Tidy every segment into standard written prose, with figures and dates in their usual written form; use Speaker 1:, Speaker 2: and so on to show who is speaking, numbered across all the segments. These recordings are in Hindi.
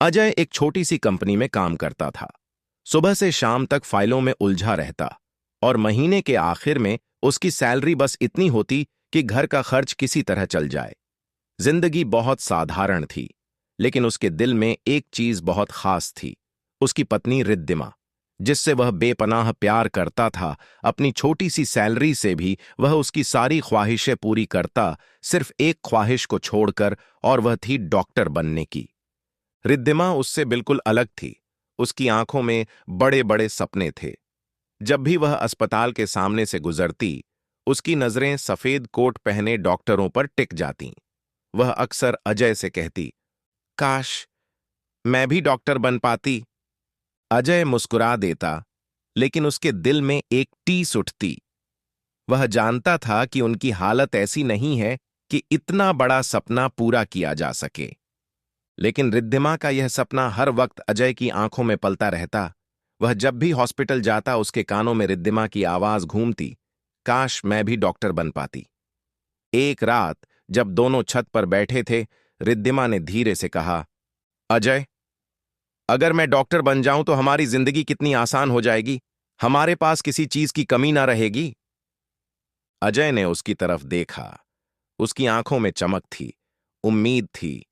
Speaker 1: अजय एक छोटी सी कंपनी में काम करता था। सुबह से शाम तक फाइलों में उलझा रहता और महीने के आखिर में उसकी सैलरी बस इतनी होती कि घर का खर्च किसी तरह चल जाए। जिंदगी बहुत साधारण थी, लेकिन उसके दिल में एक चीज बहुत खास थी, उसकी पत्नी रिद्धिमा, जिससे वह बेपनाह प्यार करता था। अपनी छोटी सी सैलरी से भी वह उसकी सारी ख्वाहिशें पूरी करता, सिर्फ एक ख्वाहिश को छोड़कर, और वह थी डॉक्टर बनने की। रिद्धिमा उससे बिल्कुल अलग थी। उसकी आंखों में बड़े बड़े सपने थे। जब भी वह अस्पताल के सामने से गुजरती, उसकी नजरें सफेद कोट पहने डॉक्टरों पर टिक जातीं। वह अक्सर अजय से कहती, काश मैं भी डॉक्टर बन पाती। अजय मुस्कुरा देता, लेकिन उसके दिल में एक टीस उठती। वह जानता था कि उनकी हालत ऐसी नहीं है कि इतना बड़ा सपना पूरा किया जा सके। लेकिन रिद्धिमा का यह सपना हर वक्त अजय की आंखों में पलता रहता। वह जब भी हॉस्पिटल जाता, उसके कानों में रिद्धिमा की आवाज घूमती, काश मैं भी डॉक्टर बन पाती। एक रात जब दोनों छत पर बैठे थे, रिद्धिमा ने धीरे से कहा, अजय, अगर मैं डॉक्टर बन जाऊं तो हमारी जिंदगी कितनी आसान हो जाएगी। हमारे पास किसी चीज की कमी ना रहेगी। अजय ने उसकी तरफ देखा। उसकी आंखों में चमक थी, उम्मीद थी,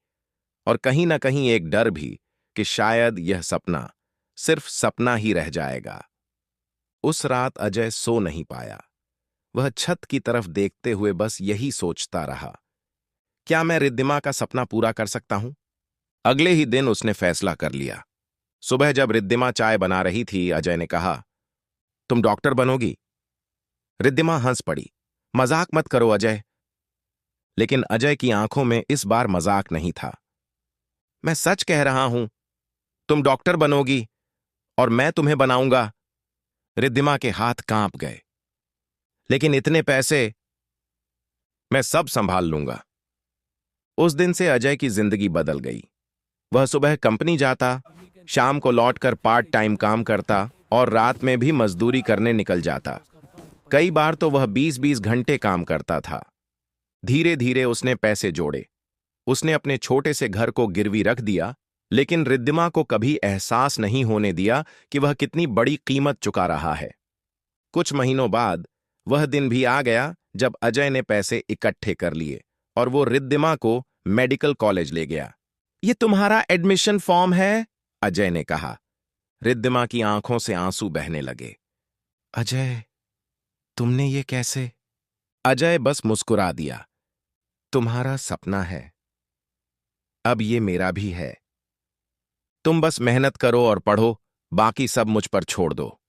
Speaker 1: और कहीं ना कहीं एक डर भी कि शायद यह सपना सिर्फ सपना ही रह जाएगा। उस रात अजय सो नहीं पाया। वह छत की तरफ देखते हुए बस यही सोचता रहा, क्या मैं रिद्धिमा का सपना पूरा कर सकता हूं? अगले ही दिन उसने फैसला कर लिया। सुबह जब रिद्धिमा चाय बना रही थी, अजय ने कहा, तुम डॉक्टर बनोगी? रिद्धिमा हंस पड़ी। मजाक मत करो अजय। लेकिन अजय की आंखों में इस बार मजाक नहीं था। मैं सच कह रहा हूं, तुम डॉक्टर बनोगी और मैं तुम्हें बनाऊंगा। रिद्धिमा के हाथ कांप गए। लेकिन इतने पैसे? मैं सब संभाल लूंगा। उस दिन से अजय की जिंदगी बदल गई। वह सुबह कंपनी जाता, शाम को लौटकर पार्ट टाइम काम करता और रात में भी मजदूरी करने निकल जाता। कई बार तो वह 20-20 घंटे काम करता था। धीरे धीरे उसने पैसे जोड़े। उसने अपने छोटे से घर को गिरवी रख दिया, लेकिन रिद्धिमा को कभी एहसास नहीं होने दिया कि वह कितनी बड़ी कीमत चुका रहा है। कुछ महीनों बाद वह दिन भी आ गया जब अजय ने पैसे इकट्ठे कर लिए और वो रिद्धिमा को मेडिकल कॉलेज ले गया। ये तुम्हारा एडमिशन फॉर्म है, अजय ने कहा। रिद्धिमा की आंखों से आंसू बहने लगे। अजय, तुमने ये कैसे? अजय बस मुस्कुरा दिया। तुम्हारा सपना है, अब ये मेरा भी है। तुम बस मेहनत करो और पढ़ो, बाकी सब मुझ पर छोड़ दो।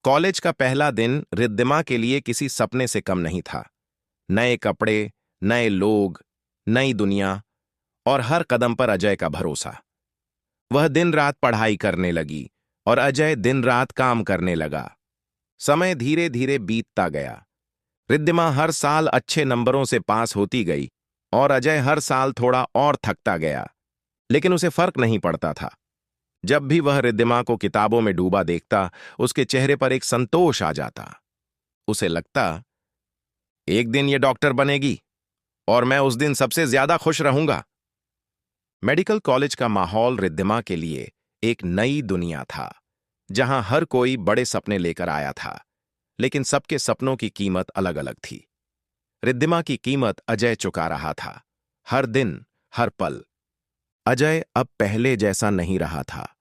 Speaker 1: कॉलेज का पहला दिन रिद्धिमा के लिए किसी सपने से कम नहीं था। नए कपड़े, नए लोग, नई दुनिया, और हर कदम पर अजय का भरोसा। वह दिन रात पढ़ाई करने लगी और अजय दिन रात काम करने लगा। समय धीरे धीरे बीतता गया। रिद्धिमा हर साल अच्छे नंबरों से पास होती गई और अजय हर साल थोड़ा और थकता गया, लेकिन उसे फर्क नहीं पड़ता था। जब भी वह रिद्धिमा को किताबों में डूबा देखता, उसके चेहरे पर एक संतोष आ जाता। उसे लगता, एक दिन ये डॉक्टर बनेगी और मैं उस दिन सबसे ज्यादा खुश रहूंगा। मेडिकल कॉलेज का माहौल रिद्धिमा के लिए एक नई दुनिया था, जहां हर कोई बड़े सपने लेकर आया था, लेकिन सबके सपनों की कीमत अलग अलग थी। रिद्धिमा की कीमत अजय चुका रहा था, हर दिन, हर पल। अजय अब पहले जैसा नहीं रहा था।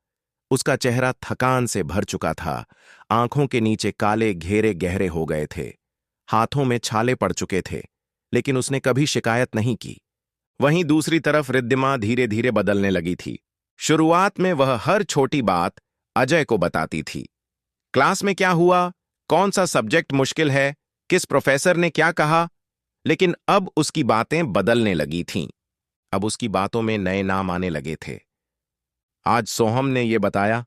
Speaker 1: उसका चेहरा थकान से भर चुका था, आंखों के नीचे काले घेरे गहरे हो गए थे, हाथों में छाले पड़ चुके थे, लेकिन उसने कभी शिकायत नहीं की। वहीं दूसरी तरफ रिद्धिमा धीरे धीरे बदलने लगी थी। शुरुआत में वह हर छोटी बात अजय को बताती थी। क्लास में क्या हुआ, कौन सा सब्जेक्ट मुश्किल है, किस प्रोफेसर ने क्या कहा। लेकिन अब उसकी बातें बदलने लगी थीं। अब उसकी बातों में नए नाम आने लगे थे। आज सोहम ने यह बताया।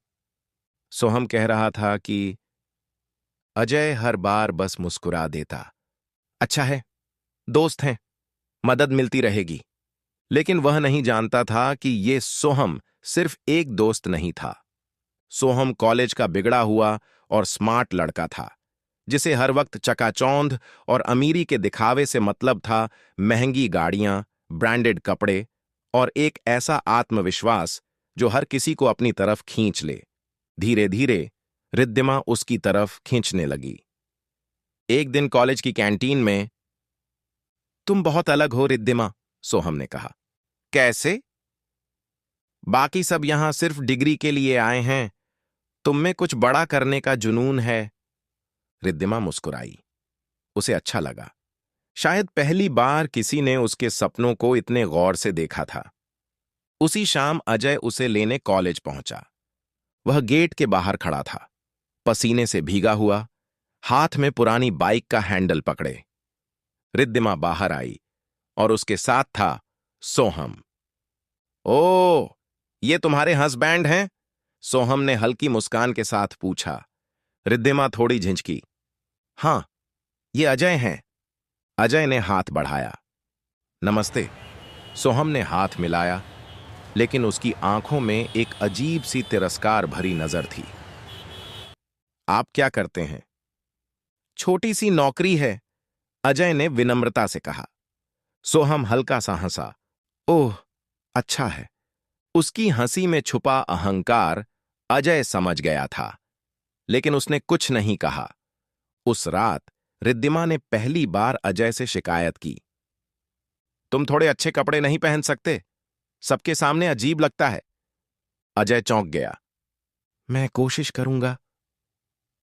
Speaker 1: सोहम कह रहा था कि अजय हर बार बस मुस्कुरा देता। अच्छा है, दोस्त हैं, मदद मिलती रहेगी। लेकिन वह नहीं जानता था कि ये सोहम सिर्फ एक दोस्त नहीं था। सोहम कॉलेज का बिगड़ा हुआ और स्मार्ट लड़का था, जिसे हर वक्त चकाचौंध और अमीरी के दिखावे से मतलब था। महंगी गाड़ियां, ब्रांडेड कपड़े और एक ऐसा आत्मविश्वास जो हर किसी को अपनी तरफ खींच ले। धीरे धीरे रिद्धिमा उसकी तरफ खींचने लगी। एक दिन कॉलेज की कैंटीन में, तुम बहुत अलग हो रिद्धिमा, सोहम ने कहा। कैसे? बाकी सब यहां सिर्फ डिग्री के लिए आए हैं, तुम में कुछ बड़ा करने का जुनून है। रिद्धिमा मुस्कुराई। उसे अच्छा लगा। शायद पहली बार किसी ने उसके सपनों को इतने गौर से देखा था। उसी शाम अजय उसे लेने कॉलेज पहुंचा। वह गेट के बाहर खड़ा था, पसीने से भीगा हुआ, हाथ में पुरानी बाइक का हैंडल पकड़े। रिद्धिमा बाहर आई और उसके साथ था सोहम। ओ, ये तुम्हारे हस्बैंड हैं? सोहम ने हल्की मुस्कान के साथ पूछा। रिद्धिमा थोड़ी झिझकी। हां, ये अजय हैं। अजय ने हाथ बढ़ाया। नमस्ते। सोहम ने हाथ मिलाया, लेकिन उसकी आंखों में एक अजीब सी तिरस्कार भरी नजर थी। आप क्या करते हैं? छोटी सी नौकरी है, अजय ने विनम्रता से कहा। सोहम हल्का सा हंसा। ओह, अच्छा है। उसकी हंसी में छुपा अहंकार अजय समझ गया था, लेकिन उसने कुछ नहीं कहा। उस रात रिद्धिमा ने पहली बार अजय से शिकायत की। तुम थोड़े अच्छे कपड़े नहीं पहन सकते? सबके सामने अजीब लगता है। अजय चौंक गया। मैं कोशिश करूंगा।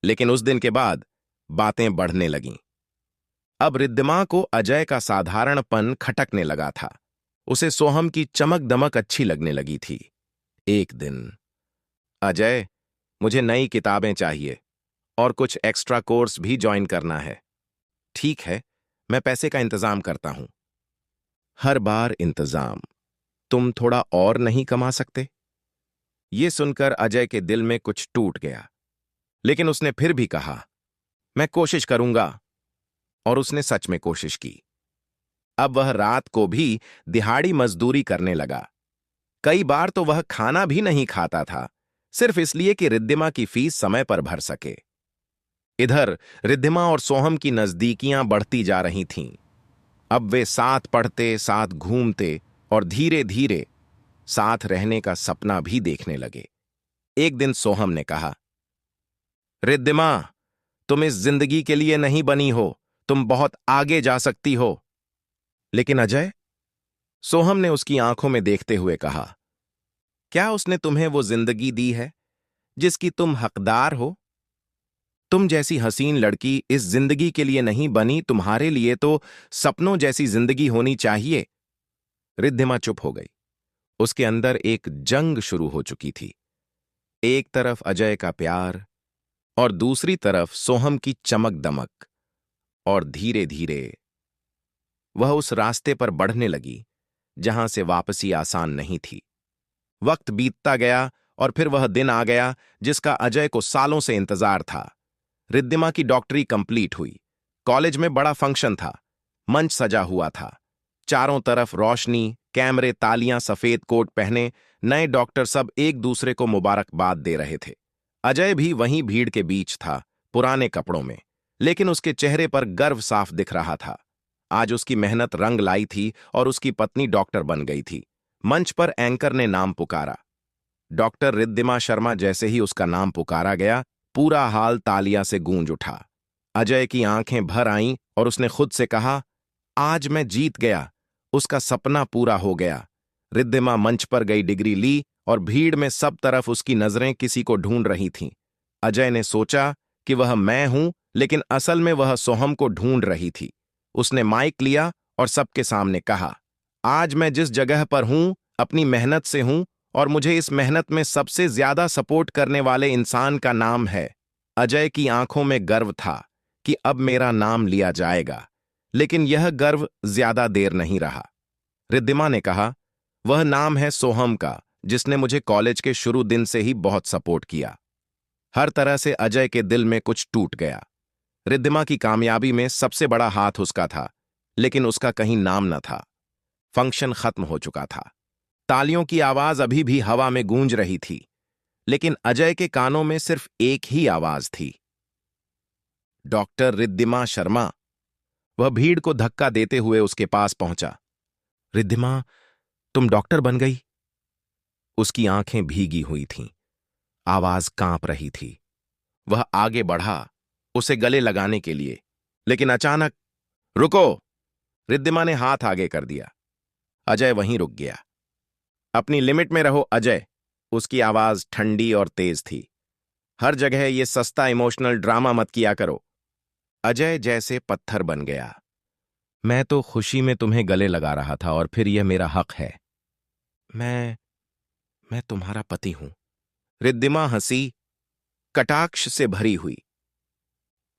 Speaker 1: लेकिन उस दिन के बाद बातें बढ़ने लगीं। अब रिद्धिमा को अजय का साधारणपन खटकने लगा था। उसे सोहम की चमक दमक अच्छी लगने लगी थी। एक दिन, अजय, मुझे नई किताबें चाहिए और कुछ एक्स्ट्रा कोर्स भी ज्वाइन करना है। ठीक है, मैं पैसे का इंतजाम करता हूं। हर बार इंतजाम? तुम थोड़ा और नहीं कमा सकते? ये सुनकर अजय के दिल में कुछ टूट गया, लेकिन उसने फिर भी कहा, मैं कोशिश करूंगा। और उसने सच में कोशिश की। अब वह रात को भी दिहाड़ी मजदूरी करने लगा। कई बार तो वह खाना भी नहीं खाता था, सिर्फ इसलिए कि रिद्धिमा की फीस समय पर भर सके। इधर रिद्धिमा और सोहम की नजदीकियां बढ़ती जा रही थीं। अब वे साथ पढ़ते, साथ घूमते और धीरे धीरे साथ रहने का सपना भी देखने लगे। एक दिन सोहम ने कहा, रिद्धिमा, तुम इस जिंदगी के लिए नहीं बनी हो, तुम बहुत आगे जा सकती हो। लेकिन अजय, सोहम ने उसकी आंखों में देखते हुए कहा, क्या उसने तुम्हें वो जिंदगी दी है जिसकी तुम हकदार हो? तुम जैसी हसीन लड़की इस जिंदगी के लिए नहीं बनी, तुम्हारे लिए तो सपनों जैसी जिंदगी होनी चाहिए। रिद्धिमा चुप हो गई। उसके अंदर एक जंग शुरू हो चुकी थी। एक तरफ अजय का प्यार और दूसरी तरफ सोहम की चमक दमक। और धीरे धीरे वह उस रास्ते पर बढ़ने लगी जहां से वापसी आसान नहीं थी। वक्त बीतता गया और फिर वह दिन आ गया जिसका अजय को सालों से इंतजार था। रिद्धिमा की डॉक्टरी कंप्लीट हुई। कॉलेज में बड़ा फंक्शन था। मंच सजा हुआ था। चारों तरफ रोशनी, कैमरे, तालियां, सफेद कोट पहने नए डॉक्टर सब एक दूसरे को मुबारकबाद दे रहे थे। अजय भी वहीं भीड़ के बीच था, पुराने कपड़ों में, लेकिन उसके चेहरे पर गर्व साफ दिख रहा था। आज उसकी मेहनत रंग लाई थी और उसकी पत्नी डॉक्टर बन गई थी। मंच पर एंकर ने नाम पुकारा। डॉक्टर रिद्धिमा शर्मा। जैसे ही उसका नाम पुकारा गया, पूरा हाल तालियां से गूंज उठा। अजय की आंखें भर आईं और उसने खुद से कहा, आज मैं जीत गया, उसका सपना पूरा हो गया। रिद्धिमा मंच पर गई, डिग्री ली और भीड़ में सब तरफ उसकी नजरें किसी को ढूंढ रही थीं। अजय ने सोचा कि वह मैं हूं, लेकिन असल में वह सोहम को ढूंढ रही थी। उसने माइक लिया और सबके सामने कहा, आज मैं जिस जगह पर हूं अपनी मेहनत से हूं और मुझे इस मेहनत में सबसे ज्यादा सपोर्ट करने वाले इंसान का नाम है। अजय की आंखों में गर्व था कि अब मेरा नाम लिया जाएगा, लेकिन यह गर्व ज्यादा देर नहीं रहा। रिद्धिमा ने कहा, वह नाम है सोहम का, जिसने मुझे कॉलेज के शुरू दिन से ही बहुत सपोर्ट किया। हर तरह से अजय के दिल में कुछ टूट गया। रिद्धिमा की कामयाबी में सबसे बड़ा हाथ उसका था, लेकिन उसका कहीं नाम न था। फंक्शन खत्म हो चुका था। तालियों की आवाज अभी भी हवा में गूंज रही थी, लेकिन अजय के कानों में सिर्फ एक ही आवाज थी, डॉक्टर रिद्धिमा शर्मा। वह भीड़ को धक्का देते हुए उसके पास पहुंचा। रिद्धिमा, तुम डॉक्टर बन गई? उसकी आंखें भीगी हुई थीं, आवाज कांप रही थी। वह आगे बढ़ा उसे गले लगाने के लिए, लेकिन अचानक, रुको! रिद्धिमा ने हाथ आगे कर दिया। अजय वहीं रुक गया। अपनी लिमिट में रहो अजय, उसकी आवाज ठंडी और तेज थी। हर जगह ये सस्ता इमोशनल ड्रामा मत किया करो। अजय जैसे पत्थर बन गया। मैं तो खुशी में तुम्हें गले लगा रहा था और फिर यह मेरा हक है। मैं तुम्हारा पति हूं। रिद्धिमा हंसी, कटाक्ष से भरी हुई।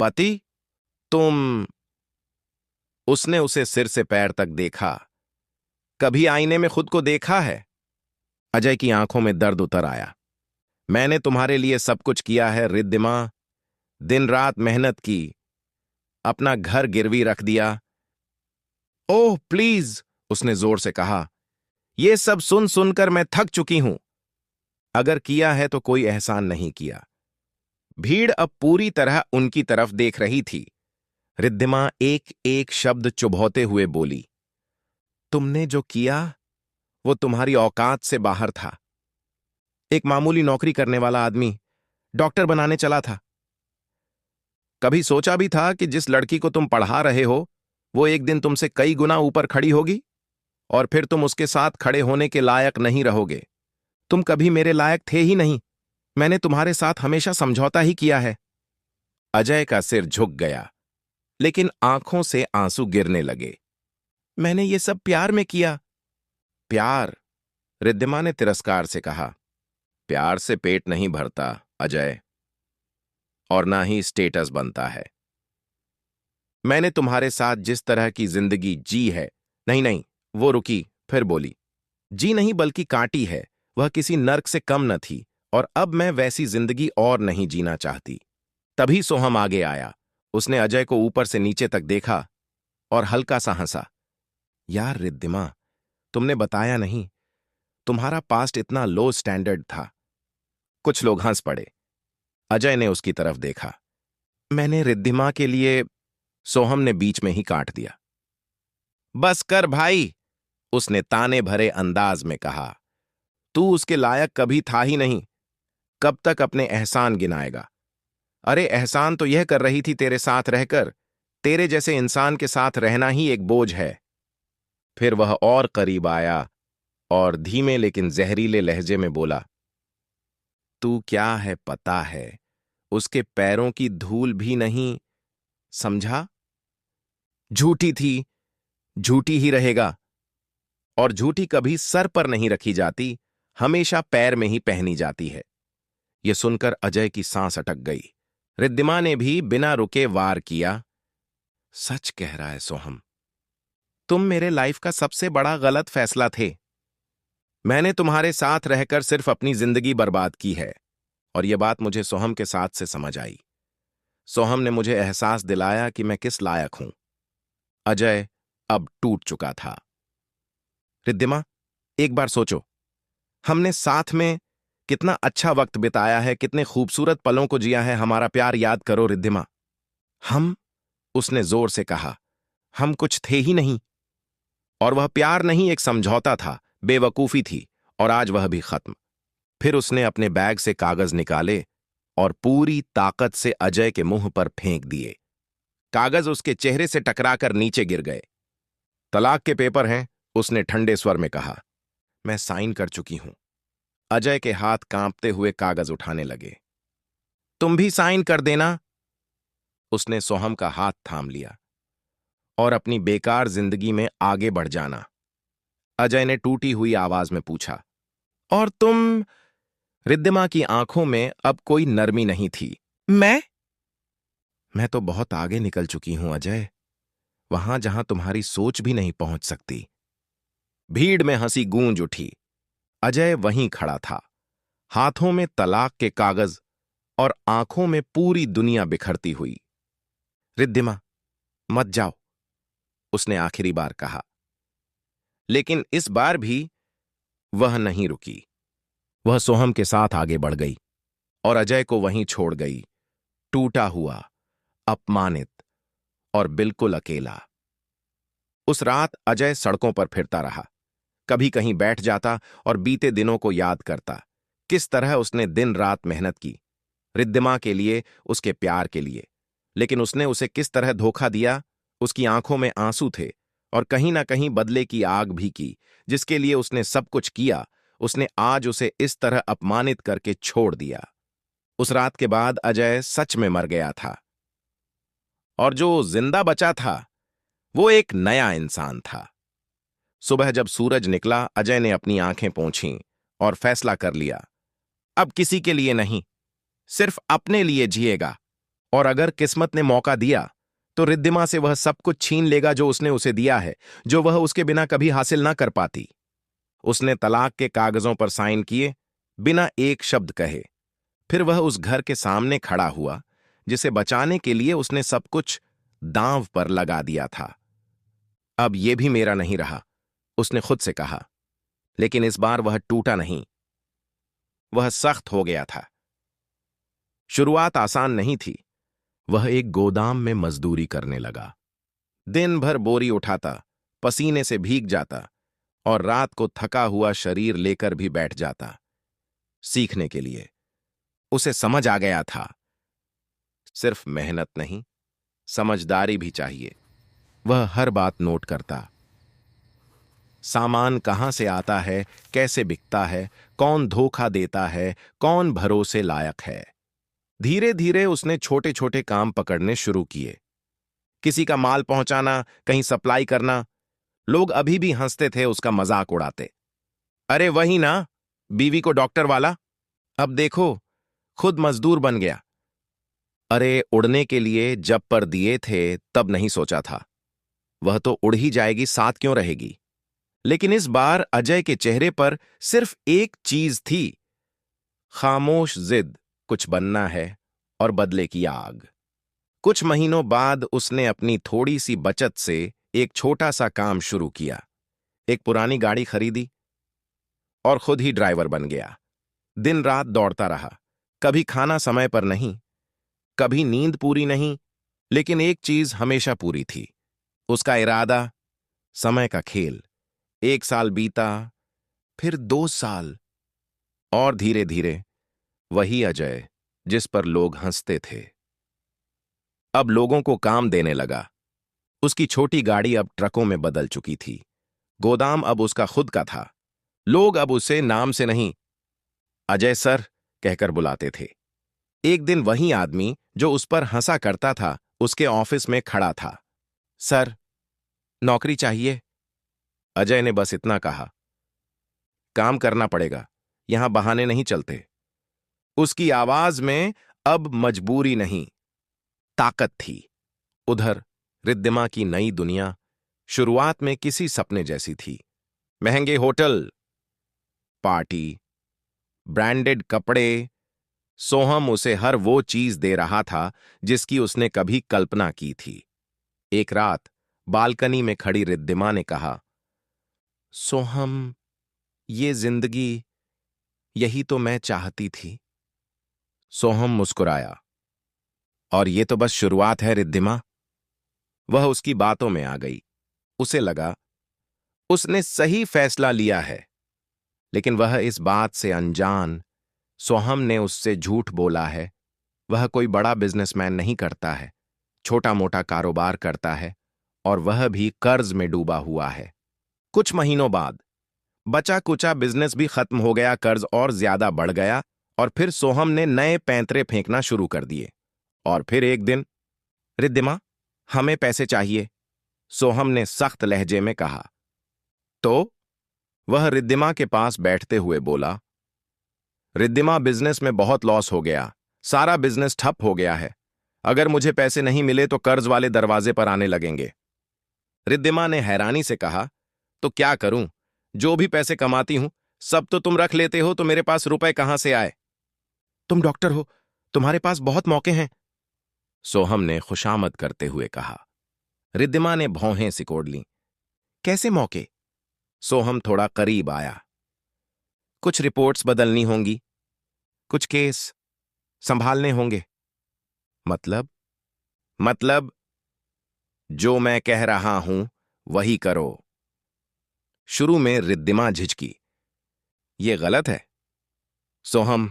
Speaker 1: पति? तुम? उसने उसे सिर से पैर तक देखा। कभी आईने में खुद को देखा है? अजय की आंखों में दर्द उतर आया। मैंने तुम्हारे लिए सब कुछ किया है रिद्धिमा, दिन रात मेहनत की, अपना घर गिरवी रख दिया। ओह प्लीज, उसने जोर से कहा, यह सब सुन सुनकर मैं थक चुकी हूं। अगर किया है तो कोई एहसान नहीं किया। भीड़ अब पूरी तरह उनकी तरफ देख रही थी। रिद्धिमा एक एक शब्द चुभौते हुए बोली, तुमने जो किया वो तुम्हारी औकात से बाहर था। एक मामूली नौकरी करने वाला आदमी डॉक्टर बनाने चला था। कभी सोचा भी था कि जिस लड़की को तुम पढ़ा रहे हो वो एक दिन तुमसे कई गुना ऊपर खड़ी होगी और फिर तुम उसके साथ खड़े होने के लायक नहीं रहोगे। तुम कभी मेरे लायक थे ही नहीं। मैंने तुम्हारे साथ हमेशा समझौता ही किया है। अजय का सिर झुक गया, लेकिन आंखों से आंसू गिरने लगे। मैंने ये सब प्यार में किया। प्यार? रिद्धिमा ने तिरस्कार से कहा। प्यार से पेट नहीं भरता अजय, और ना ही स्टेटस बनता है। मैंने तुम्हारे साथ जिस तरह की जिंदगी जी है, नहीं नहीं, वो रुकी, फिर बोली, जी नहीं बल्कि काटी है, वह किसी नर्क से कम न थी, और अब मैं वैसी जिंदगी और नहीं जीना चाहती। तभी सोहम आगे आया। उसने अजय को ऊपर से नीचे तक देखा और हल्का सा हंसा। यार रिद्धिमा, तुमने बताया नहीं, तुम्हारा पास्ट इतना लो स्टैंडर्ड था। कुछ लोग हंस पड़े। अजय ने उसकी तरफ देखा। मैंने रिद्धिमा के लिए, सोहम ने बीच में ही काट दिया। बस कर भाई, उसने ताने भरे अंदाज में कहा। तू उसके लायक कभी था ही नहीं। कब तक अपने एहसान गिनाएगा? अरे एहसान तो यह कर रही थी तेरे साथ रहकर। तेरे जैसे इंसान के साथ रहना ही एक बोझ है। फिर वह और करीब आया और धीमे लेकिन जहरीले लहजे में बोला, तू क्या है पता है, उसके पैरों की धूल भी नहीं, समझा? झूठी थी, झूठी ही रहेगा। और झूठी कभी सर पर नहीं रखी जाती, हमेशा पैर में ही पहनी जाती है। यह सुनकर अजय की सांस अटक गई। रिद्धिमा ने भी बिना रुके वार किया। सच कह रहा है सोहम, तुम मेरे लाइफ का सबसे बड़ा गलत फैसला थे। मैंने तुम्हारे साथ रहकर सिर्फ अपनी जिंदगी बर्बाद की है, और यह बात मुझे सोहम के साथ से समझ आई। सोहम ने मुझे एहसास दिलाया कि मैं किस लायक हूं। अजय अब टूट चुका था। रिद्धिमा, एक बार सोचो, हमने साथ में कितना अच्छा वक्त बिताया है, कितने खूबसूरत पलों को जिया है। हमारा प्यार याद करो रिद्धिमा। हम, उसने जोर से कहा, हम कुछ थे ही नहीं। और वह प्यार नहीं, एक समझौता था, बेवकूफी थी, और आज वह भी खत्म। फिर उसने अपने बैग से कागज निकाले और पूरी ताकत से अजय के मुंह पर फेंक दिए। कागज उसके चेहरे से टकराकर नीचे गिर गए। तलाक के पेपर हैं, उसने ठंडे स्वर में कहा। मैं साइन कर चुकी हूं। अजय के हाथ कांपते हुए कागज उठाने लगे। तुम भी साइन कर देना। उसने सोहम का हाथ थाम लिया। और अपनी बेकार जिंदगी में आगे बढ़ जाना। अजय ने टूटी हुई आवाज में पूछा, और तुम? रिद्धिमा की आंखों में अब कोई नरमी नहीं थी। मैं तो बहुत आगे निकल चुकी हूं अजय, वहां जहां तुम्हारी सोच भी नहीं पहुंच सकती। भीड़ में हंसी गूंज उठी। अजय वहीं खड़ा था, हाथों में तलाक के कागज और आंखों में पूरी दुनिया बिखरती हुई। रिद्धिमा, मत जाओ, उसने आखिरी बार कहा। लेकिन इस बार भी वह नहीं रुकी। वह सोहम के साथ आगे बढ़ गई और अजय को वहीं छोड़ गई, टूटा हुआ, अपमानित और बिल्कुल अकेला। उस रात अजय सड़कों पर फिरता रहा। कभी कहीं बैठ जाता और बीते दिनों को याद करता, किस तरह उसने दिन रात मेहनत की रिद्धिमा के लिए, उसके प्यार के लिए। लेकिन उसने उसे किस तरह धोखा दिया। उसकी आंखों में आंसू थे और कहीं ना कहीं बदले की आग भी की। जिसके लिए उसने सब कुछ किया, उसने आज उसे इस तरह अपमानित करके छोड़ दिया। उस रात के बाद अजय सच में मर गया था, और जो जिंदा बचा था वो एक नया इंसान था। सुबह जब सूरज निकला, अजय ने अपनी आंखें पोंछीं और फैसला कर लिया, अब किसी के लिए नहीं, सिर्फ अपने लिए जिएगा। और अगर किस्मत ने मौका दिया तो रिद्धिमा से वह सब कुछ छीन लेगा जो उसने उसे दिया है, जो वह उसके बिना कभी हासिल ना कर पाती। उसने तलाक के कागजों पर साइन किए, बिना एक शब्द कहे। फिर वह उस घर के सामने खड़ा हुआ जिसे बचाने के लिए उसने सब कुछ दांव पर लगा दिया था। अब यह भी मेरा नहीं रहा, उसने खुद से कहा। लेकिन इस बार वह टूटा नहीं, वह सख्त हो गया था। शुरुआत आसान नहीं थी। वह एक गोदाम में मजदूरी करने लगा। दिन भर बोरी उठाता, पसीने से भीग जाता और रात को थका हुआ शरीर लेकर भी बैठ जाता, सीखने के लिए। उसे समझ आ गया था, सिर्फ मेहनत नहीं, समझदारी भी चाहिए। वह हर बात नोट करता, सामान कहां से आता है, कैसे बिकता है, कौन धोखा देता है, कौन भरोसे लायक है। धीरे धीरे उसने छोटे छोटे काम पकड़ने शुरू किए। किसी का माल पहुंचाना, कहीं सप्लाई करना। लोग अभी भी हंसते थे, उसका मजाक उड़ाते। अरे वही ना, बीवी को डॉक्टर वाला, अब देखो खुद मजदूर बन गया। अरे उड़ने के लिए जब पर दिए थे तब नहीं सोचा था, वह तो उड़ ही जाएगी, साथ क्यों रहेगी। लेकिन इस बार अजय के चेहरे पर सिर्फ एक चीज थी, खामोश जिद, कुछ बनना है और बदले की आग। कुछ महीनों बाद उसने अपनी थोड़ी सी बचत से एक छोटा सा काम शुरू किया। एक पुरानी गाड़ी खरीदी और खुद ही ड्राइवर बन गया। दिन रात दौड़ता रहा, कभी खाना समय पर नहीं, कभी नींद पूरी नहीं, लेकिन एक चीज हमेशा पूरी थी, उसका इरादा, समय का खेल। 1 साल बीता, फिर 2 साल, और धीरे धीरे वही अजय जिस पर लोग हंसते थे अब लोगों को काम देने लगा। उसकी छोटी गाड़ी अब ट्रकों में बदल चुकी थी। गोदाम अब उसका खुद का था। लोग अब उसे नाम से नहीं, अजय सर कहकर बुलाते थे। एक दिन वही आदमी जो उस पर हंसा करता था उसके ऑफिस में खड़ा था। सर, नौकरी चाहिए। अजय ने बस इतना कहा, काम करना पड़ेगा, यहां बहाने नहीं चलते। उसकी आवाज में अब मजबूरी नहीं, ताकत थी। उधर रिद्धिमा की नई दुनिया शुरुआत में किसी सपने जैसी थी। महंगे होटल, पार्टी, ब्रांडेड कपड़े। सोहम उसे हर वो चीज दे रहा था जिसकी उसने कभी कल्पना की थी। एक रात बालकनी में खड़ी रिद्धिमा ने कहा, सोहम, ये जिंदगी, यही तो मैं चाहती थी। सोहम मुस्कुराया, और ये तो बस शुरुआत है रिद्धिमा। वह उसकी बातों में आ गई। उसे लगा उसने सही फैसला लिया है, लेकिन वह इस बात से अनजान, सोहम ने उससे झूठ बोला है। वह कोई बड़ा बिजनेसमैन नहीं करता है, छोटा मोटा कारोबार करता है, और वह भी कर्ज में डूबा हुआ है। कुछ महीनों बाद बचा कुचा बिजनेस भी खत्म हो गया, कर्ज और ज्यादा बढ़ गया, और फिर सोहम ने नए पैंतरे फेंकना शुरू कर दिए। और फिर एक दिन, रिद्धिमा, हमें पैसे चाहिए, सोहम ने सख्त लहजे में कहा। तो वह रिद्धिमा के पास बैठते हुए बोला, रिद्धिमा, बिजनेस में बहुत लॉस हो गया, सारा बिजनेस ठप हो गया है। अगर मुझे पैसे नहीं मिले तो कर्ज वाले दरवाजे पर आने लगेंगे। रिद्धिमा ने हैरानी से कहा, तो क्या करूं, जो भी पैसे कमाती हूं सब तो तुम रख लेते हो, तो मेरे पास रुपए कहां से आए। तुम डॉक्टर हो, तुम्हारे पास बहुत मौके हैं, सोहम ने खुशामद करते हुए कहा। रिद्धिमा ने भौहें सिकोड़ लीं। कैसे मौके? सोहम थोड़ा करीब आया। कुछ रिपोर्ट्स बदलनी होंगी, कुछ केस संभालने होंगे। मतलब जो मैं कह रहा हूं वही करो। शुरू में रिद्धिमा झिझकी। ये गलत है। सोहम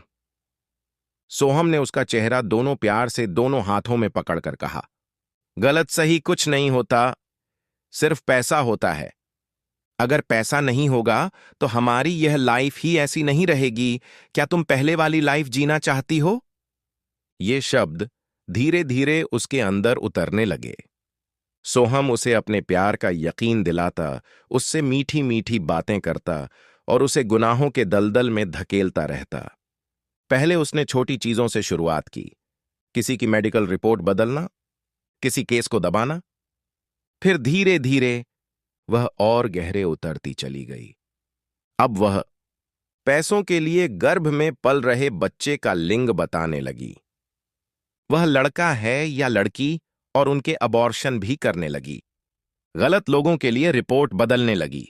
Speaker 1: सोहम ने उसका चेहरा दोनों प्यार से दोनों हाथों में पकड़कर कहा, गलत सही कुछ नहीं होता, सिर्फ पैसा होता है। अगर पैसा नहीं होगा तो हमारी यह लाइफ ही ऐसी नहीं रहेगी। क्या तुम पहले वाली लाइफ जीना चाहती हो? ये शब्द धीरे धीरे उसके अंदर उतरने लगे। सोहम उसे अपने प्यार का यकीन दिलाता, उससे मीठी मीठी बातें करता और उसे गुनाहों के दलदल में धकेलता रहता। पहले उसने छोटी चीजों से शुरुआत की, किसी की मेडिकल रिपोर्ट बदलना, किसी केस को दबाना। फिर धीरे धीरे वह और गहरे उतरती चली गई। अब वह पैसों के लिए गर्भ में पल रहे बच्चे का लिंग बताने लगी। वह लड़का है या लड़की और उनके अबॉर्शन भी करने लगी। गलत लोगों के लिए रिपोर्ट बदलने लगी,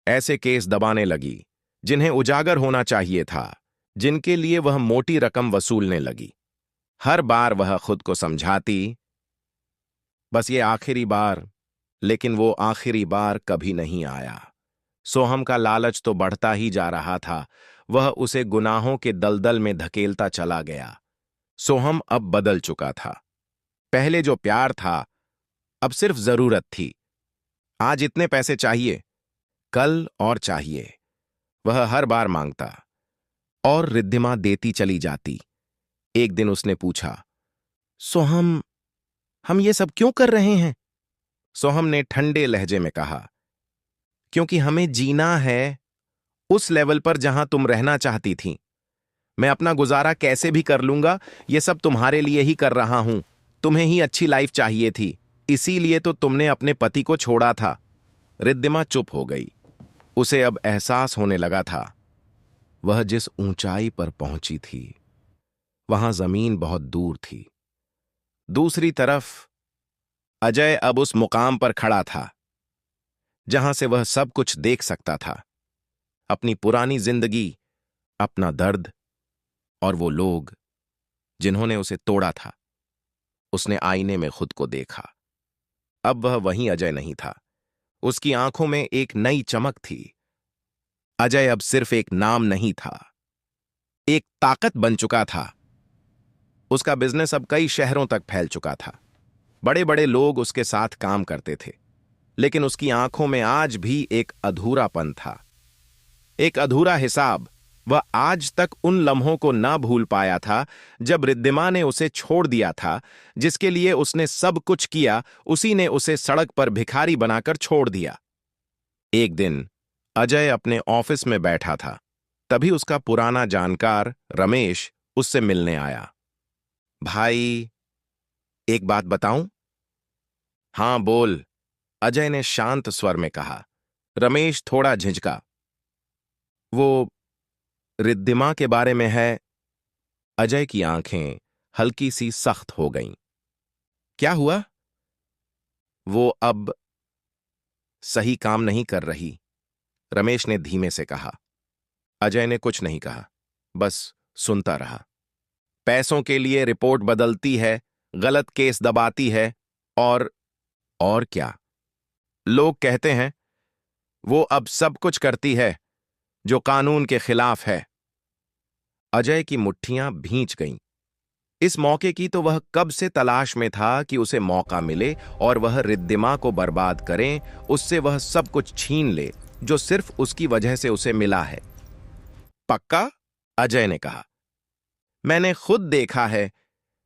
Speaker 1: ऐसे केस दबाने लगी जिन्हें उजागर होना चाहिए था, जिनके लिए वह मोटी रकम वसूलने लगी। हर बार वह खुद को समझाती, बस ये आखिरी बार, लेकिन वो आखिरी बार कभी नहीं आया। सोहम का लालच तो बढ़ता ही जा रहा था, वह उसे गुनाहों के दलदल में धकेलता चला गया। सोहम अब बदल चुका था। पहले जो प्यार था, अब सिर्फ जरूरत थी। आज इतने पैसे चाहिए, कल और चाहिए। वह हर बार मांगता और रिद्धिमा देती चली जाती। एक दिन उसने पूछा, सोहम, हम ये सब क्यों कर रहे हैं? सोहम ने ठंडे लहजे में कहा, क्योंकि हमें जीना है उस लेवल पर जहां तुम रहना चाहती थी। मैं अपना गुजारा कैसे भी कर लूंगा, ये सब तुम्हारे लिए ही कर रहा हूं। तुम्हें ही अच्छी लाइफ चाहिए थी, इसीलिए तो तुमने अपने पति को छोड़ा था। रिद्धिमा चुप हो गई। उसे अब एहसास होने लगा था, वह जिस ऊंचाई पर पहुंची थी, वहां जमीन बहुत दूर थी। दूसरी तरफ अजय अब उस मुकाम पर खड़ा था जहां से वह सब कुछ देख सकता था, अपनी पुरानी जिंदगी, अपना दर्द और वो लोग जिन्होंने उसे तोड़ा था। उसने आईने में खुद को देखा। अब वह वही अजय नहीं था। उसकी आंखों में एक नई चमक थी। अजय अब सिर्फ एक नाम नहीं था, एक ताकत बन चुका था। उसका बिजनेस अब कई शहरों तक फैल चुका था। बड़े बड़े लोग उसके साथ काम करते थे, लेकिन उसकी आंखों में आज भी एक अधूरापन था, एक अधूरा हिसाब। वह आज तक उन लम्हों को ना भूल पाया था जब रिद्धिमा ने उसे छोड़ दिया था। जिसके लिए उसने सब कुछ किया, उसी ने उसे सड़क पर भिखारी बनाकर छोड़ दिया। एक दिन अजय अपने ऑफिस में बैठा था, तभी उसका पुराना जानकार रमेश उससे मिलने आया। भाई, एक बात बताऊं? हां बोल, अजय ने शांत स्वर में कहा। रमेश थोड़ा झिझका। वो रिद्धिमा के बारे में है। अजय की आंखें हल्की सी सख्त हो गईं। क्या हुआ? वो अब सही काम नहीं कर रही, रमेश ने धीमे से कहा। अजय ने कुछ नहीं कहा, बस सुनता रहा। पैसों के लिए रिपोर्ट बदलती है, गलत केस दबाती है और क्या? लोग कहते हैं वो अब सब कुछ करती है जो कानून के खिलाफ है। अजय की मुट्ठियां भींच गईं। इस मौके की तो वह कब से तलाश में था कि उसे मौका मिले और वह रिद्धिमा को बर्बाद करे, उससे वह सब कुछ छीन ले जो सिर्फ उसकी वजह से उसे मिला है। पक्का? अजय ने कहा। मैंने खुद देखा है।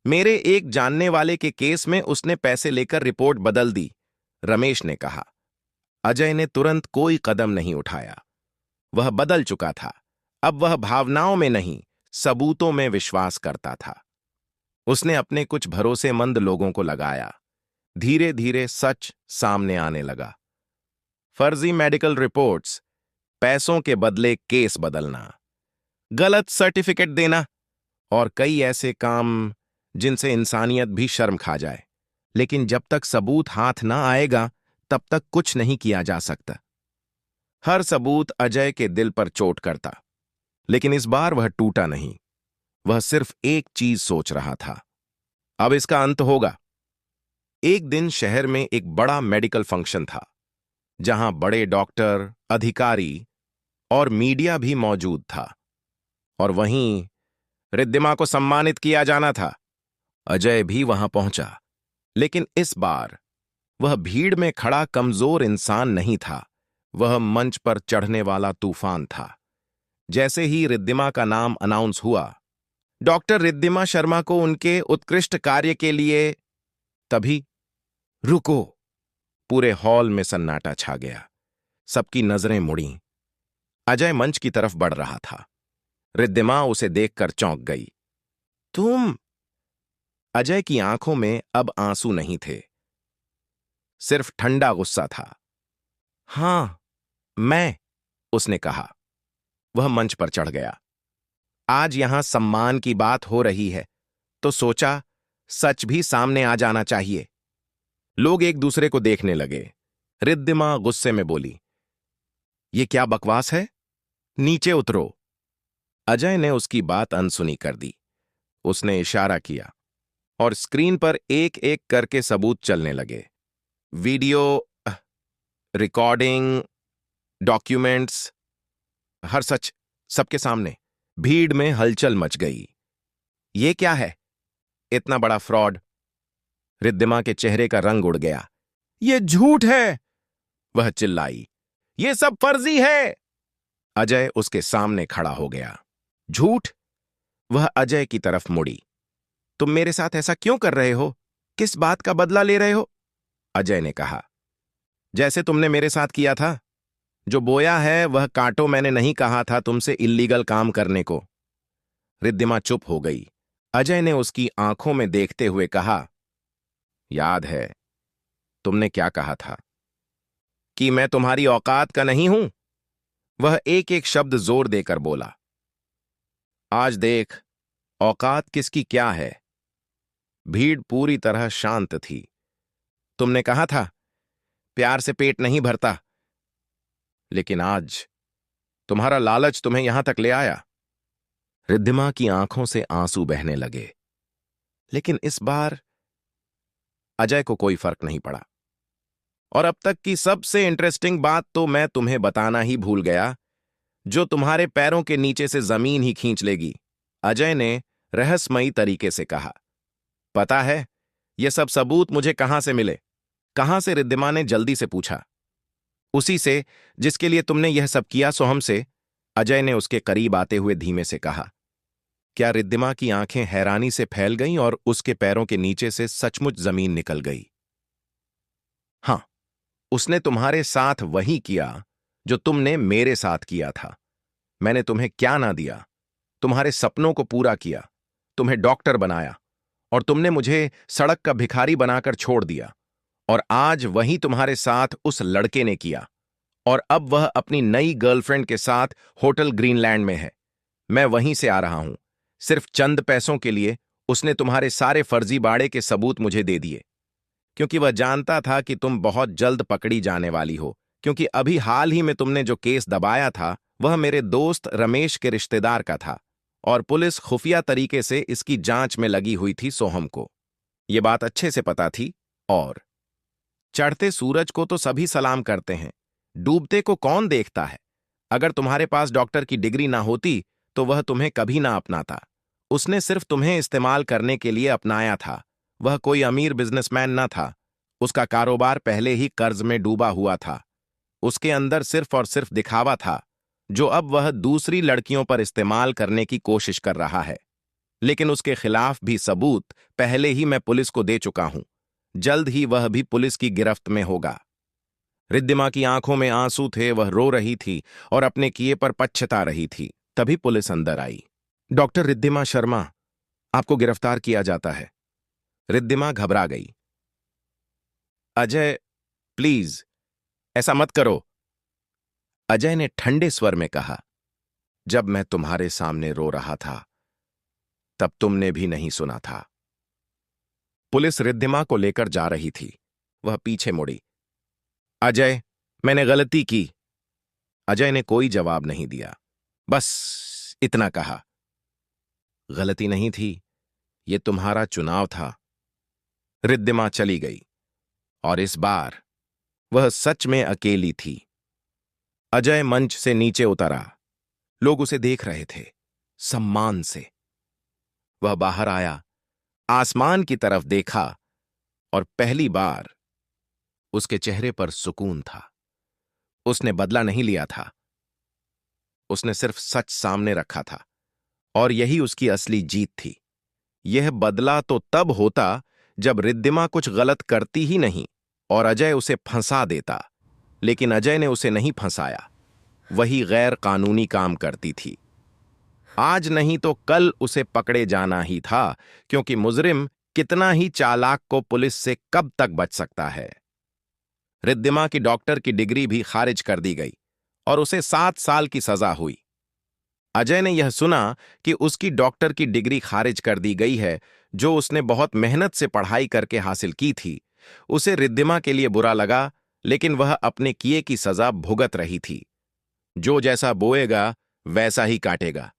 Speaker 1: मेरे एक जानने वाले के केस में उसने पैसे लेकर रिपोर्ट बदल दी, रमेश ने कहा। अजय ने तुरंत कोई कदम नहीं उठाया। वह बदल चुका था। अब वह भावनाओं में नहीं, सबूतों में विश्वास करता था। उसने अपने कुछ भरोसेमंद लोगों को लगाया। धीरे धीरे सच सामने आने लगा। फर्जी मेडिकल रिपोर्ट्स, पैसों के बदले केस बदलना, गलत सर्टिफिकेट देना और कई ऐसे काम जिनसे इंसानियत भी शर्म खा जाए। लेकिन जब तक सबूत हाथ ना आएगा, तब तक कुछ नहीं किया जा सकता। हर सबूत अजय के दिल पर चोट करता, लेकिन इस बार वह टूटा नहीं। वह सिर्फ एक चीज सोच रहा था, अब इसका अंत होगा। एक दिन शहर में एक बड़ा मेडिकल फंक्शन था, जहां बड़े डॉक्टर, अधिकारी और मीडिया भी मौजूद था। और वहीं रिद्धिमा को सम्मानित किया जाना था। अजय भी वहां पहुंचा, लेकिन इस बार वह भीड़ में खड़ा कमजोर इंसान नहीं था, वह मंच पर चढ़ने वाला तूफान था। जैसे ही रिद्धिमा का नाम अनाउंस हुआ, डॉक्टर रिद्धिमा शर्मा को उनके उत्कृष्ट कार्य के लिए, तभी रुको! पूरे हॉल में सन्नाटा छा गया। सबकी नजरें मुड़ीं। अजय मंच की तरफ बढ़ रहा था। रिद्धिमा उसे देखकर चौंक गई। तुम? अजय की आंखों में अब आंसू नहीं थे, सिर्फ ठंडा गुस्सा था। हां, मैं, उसने कहा। वह मंच पर चढ़ गया। आज यहां सम्मान की बात हो रही है, तो सोचा सच भी सामने आ जाना चाहिए। लोग एक दूसरे को देखने लगे। रिद्धिमा गुस्से में बोली, ये क्या बकवास है? नीचे उतरो। अजय ने उसकी बात अनसुनी कर दी। उसने इशारा किया और स्क्रीन पर एक एक करके सबूत चलने लगे। वीडियो, रिकॉर्डिंग, डॉक्यूमेंट्स, हर सच सबके सामने। भीड़ में हलचल मच गई। ये क्या है? इतना बड़ा फ्रॉड! रिद्धिमा के चेहरे का रंग उड़ गया। ये झूठ है! वह चिल्लाई। ये सब फर्जी है! अजय उसके सामने खड़ा हो गया। झूठ? वह अजय की तरफ मुड़ी। तुम मेरे साथ ऐसा क्यों कर रहे हो? किस बात का बदला ले रहे हो? अजय ने कहा, जैसे तुमने मेरे साथ किया था। जो बोया है वह काटो, मैंने नहीं कहा था तुमसे इल्लीगल काम करने को। रिद्धिमा चुप हो गई। अजय ने उसकी आंखों में देखते हुए कहा, याद है तुमने क्या कहा था? कि मैं तुम्हारी औकात का नहीं हूं? वह एक एक शब्द जोर देकर बोला। आज देख औकात किसकी क्या है। भीड़ पूरी तरह शांत थी। तुमने कहा था प्यार से पेट नहीं भरता, लेकिन आज तुम्हारा लालच तुम्हें यहां तक ले आया। रिद्धिमा की आंखों से आंसू बहने लगे, लेकिन इस बार अजय को कोई फर्क नहीं पड़ा। और अब तक की सबसे इंटरेस्टिंग बात तो मैं तुम्हें बताना ही भूल गया, जो तुम्हारे पैरों के नीचे से जमीन ही खींच लेगी। अजय ने रहस्यमयी तरीके से कहा। पता है ये सब सबूत मुझे कहां से मिले? कहां से? रिद्धिमा ने जल्दी से पूछा। उसी से जिसके लिए तुमने यह सब किया, सो हमसे। अजय ने उसके करीब आते हुए धीमे से कहा। क्या रिद्धिमा की आंखें हैरानी से फैल गईं और उसके पैरों के नीचे से सचमुच जमीन निकल गई। हां, उसने तुम्हारे साथ वही किया जो तुमने मेरे साथ किया था। मैंने तुम्हें क्या ना दिया? तुम्हारे सपनों को पूरा किया, तुम्हें डॉक्टर बनाया, और तुमने मुझे सड़क का भिखारी बनाकर छोड़ दिया। और आज वही तुम्हारे साथ उस लड़के ने किया, और अब वह अपनी नई गर्लफ्रेंड के साथ होटल ग्रीनलैंड में है। मैं वहीं से आ रहा हूं। सिर्फ चंद पैसों के लिए उसने तुम्हारे सारे फर्जीबाड़े के सबूत मुझे दे दिए, क्योंकि वह जानता था कि तुम बहुत जल्द पकड़ी जाने वाली हो। क्योंकि अभी हाल ही में तुमने जो केस दबाया था वह मेरे दोस्त रमेश के रिश्तेदार का था, और पुलिस खुफिया तरीके से इसकी जांच में लगी हुई थी सोहम को। यह बात अच्छे से पता थी। और चढ़ते सूरज को तो सभी सलाम करते हैं, डूबते को कौन देखता है? अगर तुम्हारे पास डॉक्टर की डिग्री ना होती तो वह तुम्हें कभी ना अपनाता। उसने सिर्फ तुम्हें इस्तेमाल करने के लिए अपनाया था। वह कोई अमीर बिजनेसमैन ना था। उसका कारोबार पहले ही कर्ज में डूबा हुआ था। उसके अंदर सिर्फ और सिर्फ दिखावा था, जो अब वह दूसरी लड़कियों पर इस्तेमाल करने की कोशिश कर रहा है। लेकिन उसके खिलाफ भी सबूत पहले ही मैं पुलिस को दे चुका हूं। जल्द ही वह भी पुलिस की गिरफ्त में होगा। रिद्धिमा की आंखों में आंसू थे, वह रो रही थी और अपने किए पर पछता रही थी। तभी पुलिस अंदर आई। डॉक्टर रिद्धिमा शर्मा, आपको गिरफ्तार किया जाता है। रिद्धिमा घबरा गई। अजय, प्लीज ऐसा मत करो। अजय ने ठंडे स्वर में कहा, जब मैं तुम्हारे सामने रो रहा था तब तुमने भी नहीं सुना था। पुलिस रिद्धिमा को लेकर जा रही थी। वह पीछे मुड़ी। अजय, मैंने गलती की। अजय ने कोई जवाब नहीं दिया, बस इतना कहा, गलती नहीं थी, यह तुम्हारा चुनाव था। रिद्धिमा चली गई, और इस बार वह सच में अकेली थी। अजय मंच से नीचे उतरा। लोग उसे देख रहे थे, सम्मान से। वह बाहर आया, आसमान की तरफ देखा और पहली बार उसके चेहरे पर सुकून था। उसने बदला नहीं लिया था, उसने सिर्फ सच सामने रखा था और यही उसकी असली जीत थी। यह बदला तो तब होता जब रिद्धिमा कुछ गलत करती ही नहीं और अजय उसे फंसा देता, लेकिन अजय ने उसे नहीं फंसाया। वही गैर कानूनी काम करती थी। आज नहीं तो कल उसे पकड़े जाना ही था, क्योंकि मुजरिम कितना ही चालाक को पुलिस से कब तक बच सकता है। रिद्धिमा की डॉक्टर की डिग्री भी खारिज कर दी गई और उसे 7 साल की सजा हुई। अजय ने यह सुना कि उसकी डॉक्टर की डिग्री खारिज कर दी गई है, जो उसने बहुत मेहनत से पढ़ाई करके हासिल की थी। उसे रिद्धिमा के लिए बुरा लगा, लेकिन वह अपने किए की सजा भुगत रही थी। जो जैसा बोएगा वैसा ही काटेगा।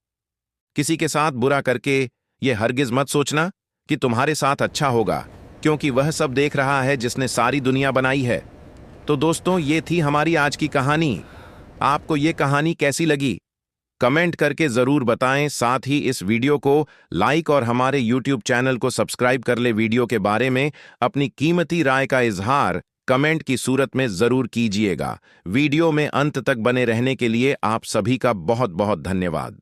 Speaker 1: किसी के साथ बुरा करके यह हरगिज मत सोचना कि तुम्हारे साथ अच्छा होगा, क्योंकि वह सब देख रहा है जिसने सारी दुनिया बनाई है। तो दोस्तों, ये थी हमारी आज की कहानी। आपको ये कहानी कैसी लगी? कमेंट करके जरूर बताएं। साथ ही इस वीडियो को लाइक और हमारे YouTube चैनल को सब्सक्राइब कर ले। वीडियो के बारे में अपनी कीमती राय का इजहार कमेंट की सूरत में जरूर कीजिएगा। वीडियो में अंत तक बने रहने के लिए आप सभी का बहुत बहुत धन्यवाद।